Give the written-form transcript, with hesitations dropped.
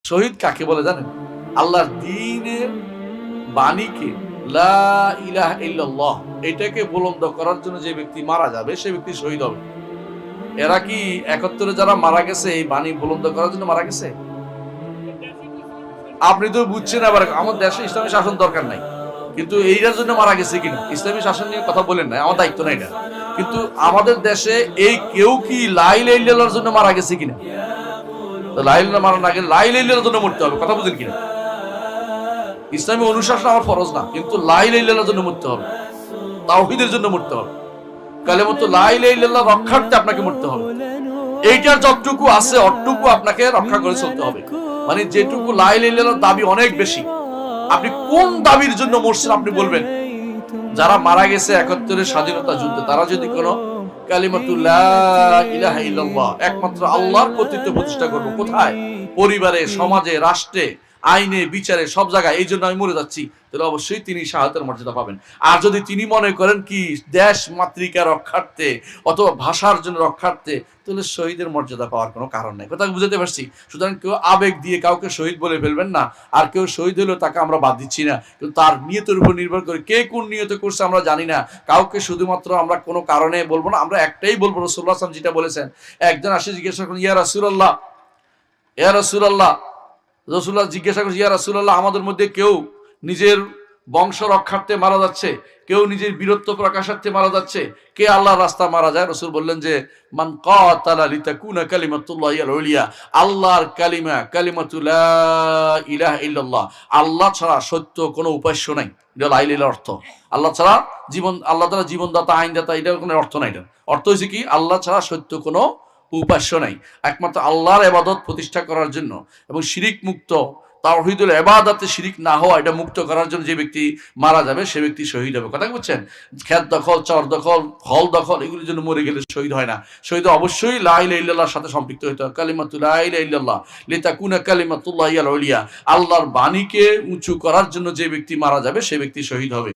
শহীদ কাকে বলে জানেন? আল্লাহর দ্বীনের বাণীকে লা ইলাহা ইল্লাল্লাহ এটাকে বুলন্দ করার জন্য যে ব্যক্তি মারা যাবে সে ব্যক্তি শহীদ হবে। এরা কি ৭১ যারা মারা গেছে এই বাণী বুলন্দ করার জন্য মারা গেছে? আপনি তো বুঝছেন, আবার আমার দেশে ইসলামী শাসন দরকার নাই, কিন্তু এইটার জন্য মারা গেছে কিনা ইসলামী শাসন নিয়ে কথা বলেন না, আমার দায়িত্ব না এটা। কিন্তু আমাদের দেশে এই কেউ কি লা ইলাহা ইল্লাল্লাহর জন্য মারা গেছে কিনা? তো লা ইলাহা মারা না গেলে লা ইলাহা ইল্লাল্লাহর জন্য মরতে হবে, কথা বুঝেন কিনা? ইসলামী অনুশাসন আমার ফরজ না, কিন্তু লা ইলাহা ইল্লাল্লাহর জন্য মরতে হবে, তাওহীদের জন্য মরতে হবে, কালেমাতু লা ইলাহা ইল্লাল্লাহ রক্ষার্থে আপনাকে মরতে হবে। এইটার যতটুকু আছে অতটুকু আপনাকে রক্ষা করে চলতে হবে। মানে যেটুকু লা ইলাহা ইল্লাল্লাহর দাবি অনেক বেশি, আপনি কোন দাবির জন্য মরছেন আপনি বলবেন। যারা মারা গেছে ৭১ স্বাধীনতা যুদ্ধে, তারা যদি কোনো কালিমাতু লা ইলাহা ইল্লাল্লাহ একমাত্র আল্লাহর কর্তৃত্ব প্রতিষ্ঠা করবো, কোথায়? পরিবারে, সমাজে, রাষ্ট্রে, আইনে, বিচারে, সব জায়গায়, এই জন্য আমি মরে যাচ্ছি, তাহলে অবশ্যই তিনি শাহাদাতের মর্যাদা পাবেন। আর যদি তিনি মনে করেন কি দেশ মাতৃকা রক্ষার্থে অথবা ভাষার জন্য রক্ষার্থে, তাহলে শহীদের মর্যাদা পাওয়ার কোনো কারণ নেই। কথা বুঝতে পারছি? সুতরাং কেউ আবেগ দিয়ে কাউকে শহীদ বলে ফেলবেন না। আর কেউ শহীদ হলেও তাকে আমরা বাদ দিচ্ছি না, কিন্তু তার নিয়তের উপর নির্ভর করে, কে কোন নিয়তে করছে আমরা জানি না। কাউকে শুধুমাত্র আমরা কোনো কারণে বলবো না, আমরা একটাই বলবো, রাসূলুল্লাহ সাল্লাল্লাহু আলাইহি ওয়াসাল্লাম যেটা বলেছেন। একজন আসে জিজ্ঞাসা করেন, ইয়া রাসূলুল্লাহ, ইয়া রাসূলুল্লাহ, রাসূলুল্লাহ জিজ্ঞাসা করছে, ইয়া রাসূলুল্লাহ, আমাদের মধ্যে কেউ নিজের বংশ রক্ষার্থে মারা যাচ্ছে, কেউ নিজের বীরত্ব প্রকাশার্থে মারা যাচ্ছে, কে আল্লাহর রাস্তা মারা যায়। রাসূল বললেন যে মান কাতালা লিতাকুনা কালিমাতুল্লাহি আল উলিয়া, আল্লাহর কালিমা, কালিমাতু লা ইলাহা ইল্লাল্লাহ, আল্লাহ ছাড়া সত্য কোনো উপাস্য নাই, এটা লা ইলাহার অর্থ। আল্লাহ ছাড়া জীবন, আল্লাহ তাআলা জীবনদাতা, আইনদাতা, এটার কোনো অর্থ নাই। এটা অর্থ হচ্ছে কি, আল্লাহ ছাড়া সত্য কোনো উপাস্য নাই, একমাত্র আল্লাহর ইবাদত প্রতিষ্ঠা করার জন্য এবং শিরিক মুক্ত, তাওহীদুল ইবাদতে শিরিক না হওয়া, এটা মুক্ত করার জন্য যে ব্যক্তি মারা যাবে সে ব্যক্তি শহীদ হবে। কথা বুঝছেন? খেত দখল, চর দখল, হল দখল, এগুলির জন্য মরে গেলে শহীদ হয় না। শহীদ অবশ্যই লা ইলাহা ইল্লাল্লাহর সাথে সম্পৃক্ত হতে হবে। কালিমাতু লা ইলাহা ইল্লাল্লাহ লিতাকুনা কালিমাতুল্লাহি আল উলিয়া, আল্লাহর বাণীকে উঁচু করার জন্য যে ব্যক্তি মারা যাবে সে ব্যক্তি শহীদ হবে।